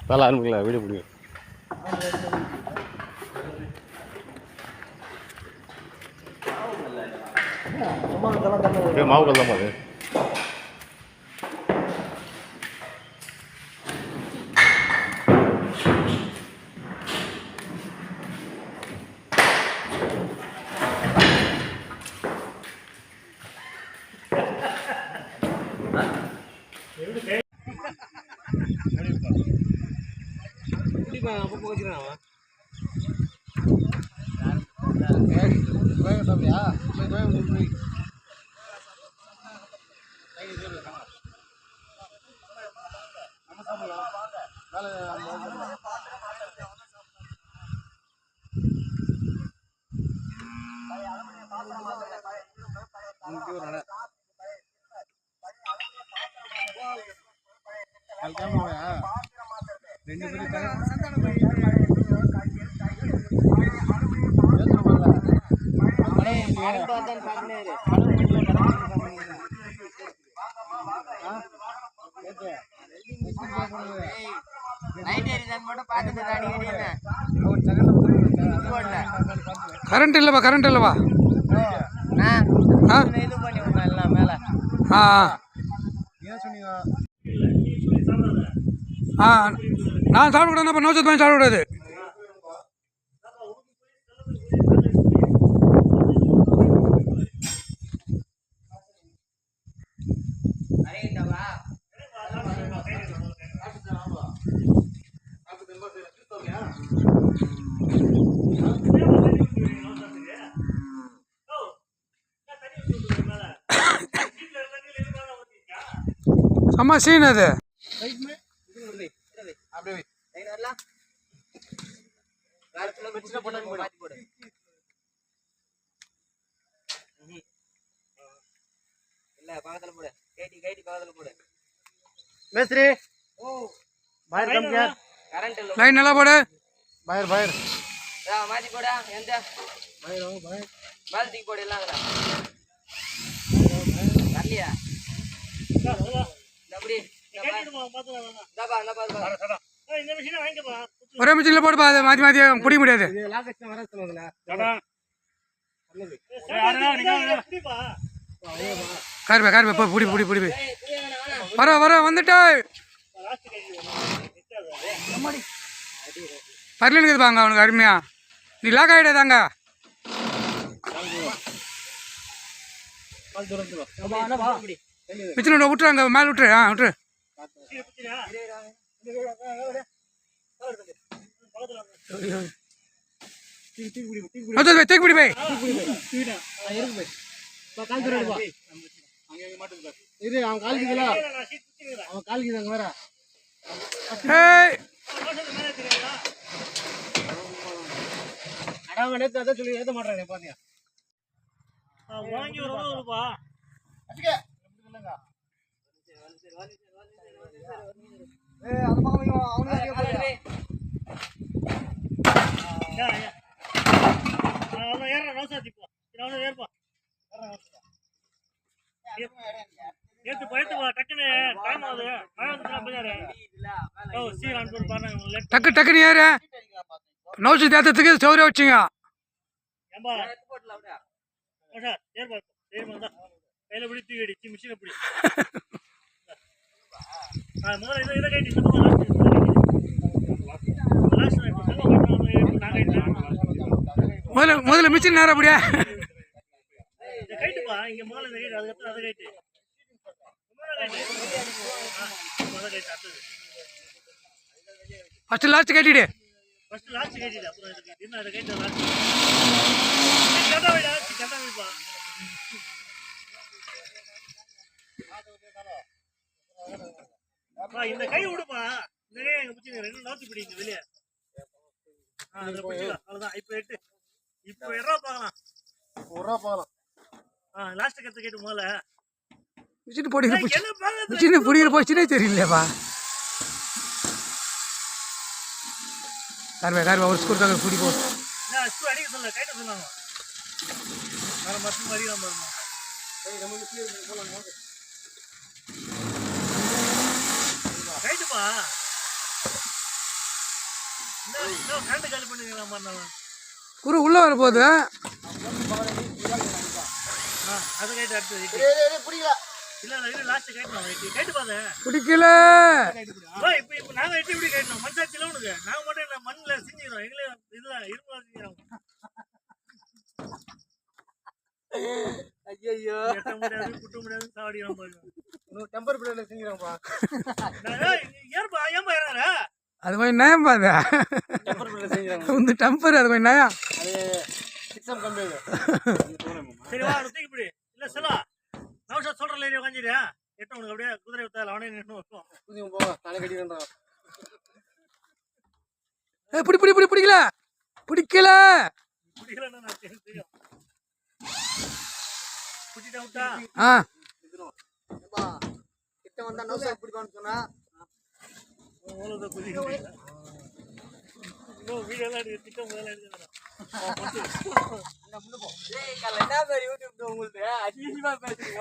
நல்லா ஆரம்பிக்கல வீடியோ பிடிக்கும் மாவு கல் தான் அது கரண்ட் இல்லைப்பா கரண்ட் இல்லைப்பா நான் சாப்பிடக்கூடாதுப்பா நோச்சத்து வாங்கி சாப்பிடக்கூடாது அம்மா சீன் அது லைன் நல்லா போடு மாத்தி போடா எந்த பால்டி போடு எல்லாம் வரலையா ஒரே மிஷினில் போடுப்பா அதை மாற்றி மாற்றி பிடிக்க முடியாது கார்பா கார்பா போ புடி புடி புடி வர வர வந்துட்டா பரலனுக்குது பாங்க அவனுக்கு அருமையா நீ லாக் ஆகிடாதாங்க மிச்சின விட்டுறாங்க மேலே விட்டுரு விட்டுரு தூக்கி பிடி போய் சொல்லி ஏற்ற மாட்டாங்க பாத்தியா வாங்கி வருவா டக்கு டக்குன்னு ஏறு நோச்சு தேத்தத்துக்கு சௌரிய வச்சுங்க முதல்ல மிச்சின் நேரம் அப்படியா ஃபர்ஸ்ட் லாஸ்ட் கட்டிடு இந்த கை விடுப்பா இந்த கை எங்க பிடிச்சி ரெண்டு நோத்தி பிடிங்க வெளியே அவ்வளவுதான் இப்ப எட்டு இப்போ பார்க்கலாம் லாஸ்ட் கத்து கேட்டு முதல்ல மிஷின் போடி மிஷின் புடிக்கிற போச்சுனே தெரியலையாப்பா கார்பா கார்பா ஒரு ஸ்கூர் தாங்க புடி போ ஸ்கூல் அடிக்க சொல்ல கைட்ட சொன்னாங்க வேற மட்டும் மாதிரி தான் பாருங்க ரைட்டுப்பா இன்னும் கரண்ட் காலி பண்ணிக்கலாம் பண்ணலாம் குரு உள்ளே வர போகுது. அது கைட்டு அடுத்தது பிடிக்கல. இல்ல இல்ல லாஸ்ட் கைட்டணும் கைட்டு பாரு பிடிக்கல. இப்போ நாங்க எட்டி இப்படி கைட்டணும் மனசாட்சியில உனக்கு நாங்க மட்டும் மண்ணுல செஞ்சுக்கிறோம் எங்களே இதுல இரும்புல செஞ்சுக்கிறோம். ஐயோ எட்ட முடியாது குட்ட முடியாது சாவடிக்கிறோம் பாருங்க. டெம்பர் பிளேட்ல செஞ்சுறோம்ப்பா. ஏன்பா ஏன்பா ஏறார அது கொஞ்சம் நயம் பாது. டெம்பர் பிளேட்ல செஞ்சுறோம். இந்த டெம்பர் அது கொஞ்சம் நயம். அது சிக்ஸம் கம்மி ஆகுது. சரி வா தூக்கி இப்படி இல்ல செலா நவஷா சொல்ற லேரியா உட்காந்துறியா எட்ட உனக்கு அப்படியே குதிரை வித்தால அவனே நின்று வைப்போம். புதிய போவா தலை கட்டிக்கிறேன். பிடிக்கல பிடிக்கல. பிடிக்கலன்னு நான் தெரியும் பிடிச்சிட்டா விட்டா கிட்ட வந்தா நோசா பிடிப்பான்னு சொன்னா அவ்வளோதான் குதிக்க இன்னும் வீடியோ எல்லாம் எடுத்து திட்டம் முதல்ல எடுத்துக்கிறேன். உங்களுக்கு அதிகமா பேசுறீங்க.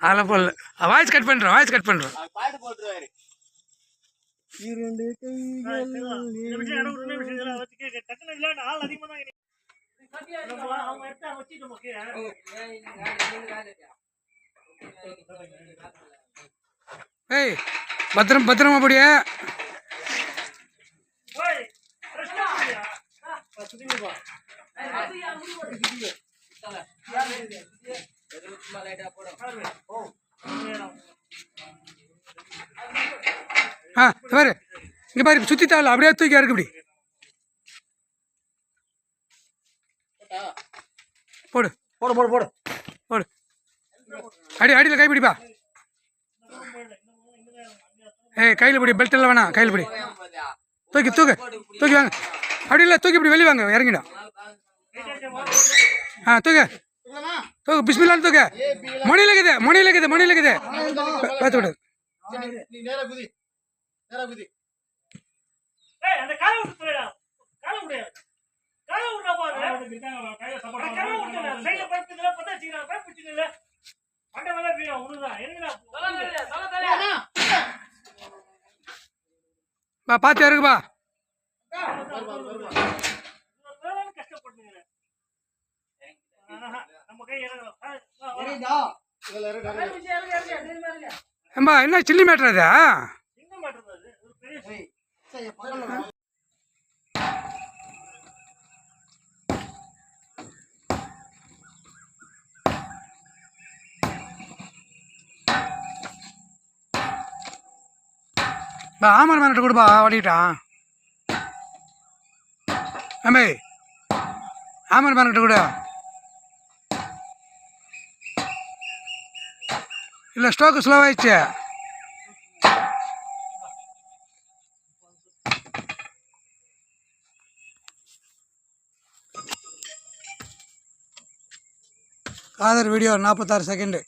அதெல்லாம் போடல. வாய்ஸ் கட் பண்ணுறோம் பாட்டு போட்டுருவாரு. இரண்டு கைகள் டக்குனு விளையாடு ஆள் அதிகமா தான் அவங்க எடுத்தா வச்சுட்டோம். ஏய் பத்திரமா படியா. பாரு இங்க பாரு சுத்தி தாள் அப்படியே தூக்கி இருக்கு இப்படி போடு போடு போடு போடு போடு. அடியில் கை பிடிப்பா. ஏய் கையில் பிடி, பெல்ட் எல்லாம் வேணாம், கையில் பிடி. தூக்கி வாங்க. அப்படி இல்லை, தூக்கி இப்படி வெளியே வாங்க, இறங்கிடும். பிஸ்மில்லான்னு தூக்க. மணியில் இருக்குது பார்த்து விடு. பார்த்து இருக்குப்பா. ஏம்பா என்ன சில்லி மேட்டர் அதா? ஆமாம் மேனட்டு கொடுப்பா, ஓடிட்டான். அம்மே ஆமாம் மேனட்டு கொடு. இல்லை ஸ்டோக்கு ஸ்லோவாயிடுச்சு. Kadar video 46 second.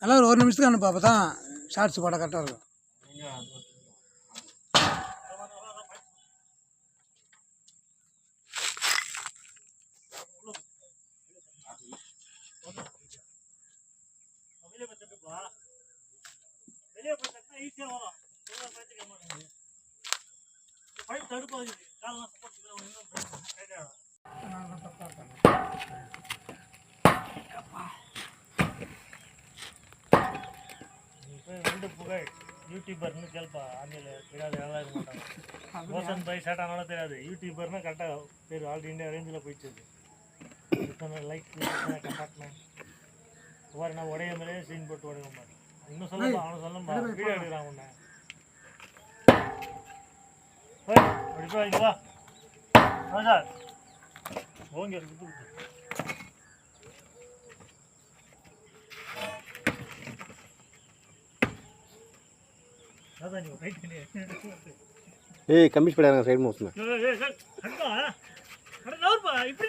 நல்லா ஒரு நிமிஷத்துக்கு அனுப்பா, அப்போ தான் ஷார்ட்ஸ் போட கரெக்டாக இருக்கும். ரெண்டு புகழ் யூடியூபர்னு கேள்ப்பா. ஆன்லைனில் தெரியாது, யாராவது இருக்க மாட்டாங்க. மோசன் பை சேட்டானாலும் தெரியாது. யூடியூபர்னா கரெக்டாக பேர் ஆல் இண்டியா ரேஞ்சில் போயிடுச்சு. எத்தனை லைக் கண்டாக்ட்னா ஒவ்வொரு நான் உடைய மேலே சீன் போட்டு உடைய மாட்டேன். இன்னும் சொல்லப்பா, அவனை சொல்லப்பா, வீடியோ எடுக்கிறான் உன்னை. அப்படி போய் இங்கே வா சார் ஓங்க இருக்கு. ஏய் கம்மிஷ் பண்ணாங்க சைடு மோஸ்ட்ல. இப்படி